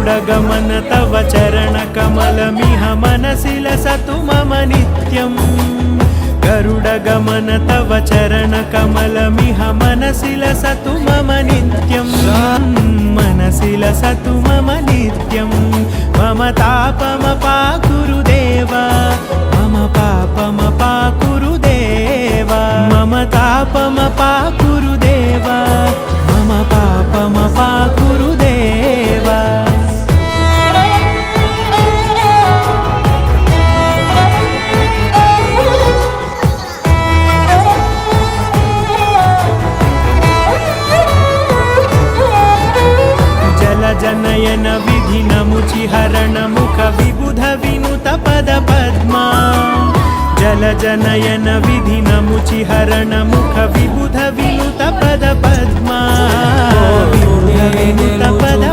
गरुडगमन तव चरणकमलमिह मनसि लसतु मम नित्यम् गरुडगमन तव चरणकमलमिह मनसि लसतु मम नित्यं मनसि लसतु मम नित्यं मम तापमपाकुरुदेव मम पापमपाकुरुदेव मम तापमपाकुरुदेव मम पापमपाकुरुदेव जनयन विधिनमुचिहरण मुख विबुध विनुत पद पद्मा जल जनयन विधिनमुचिहरण मुख विबुध विनुत पद पद्मा विनुत पद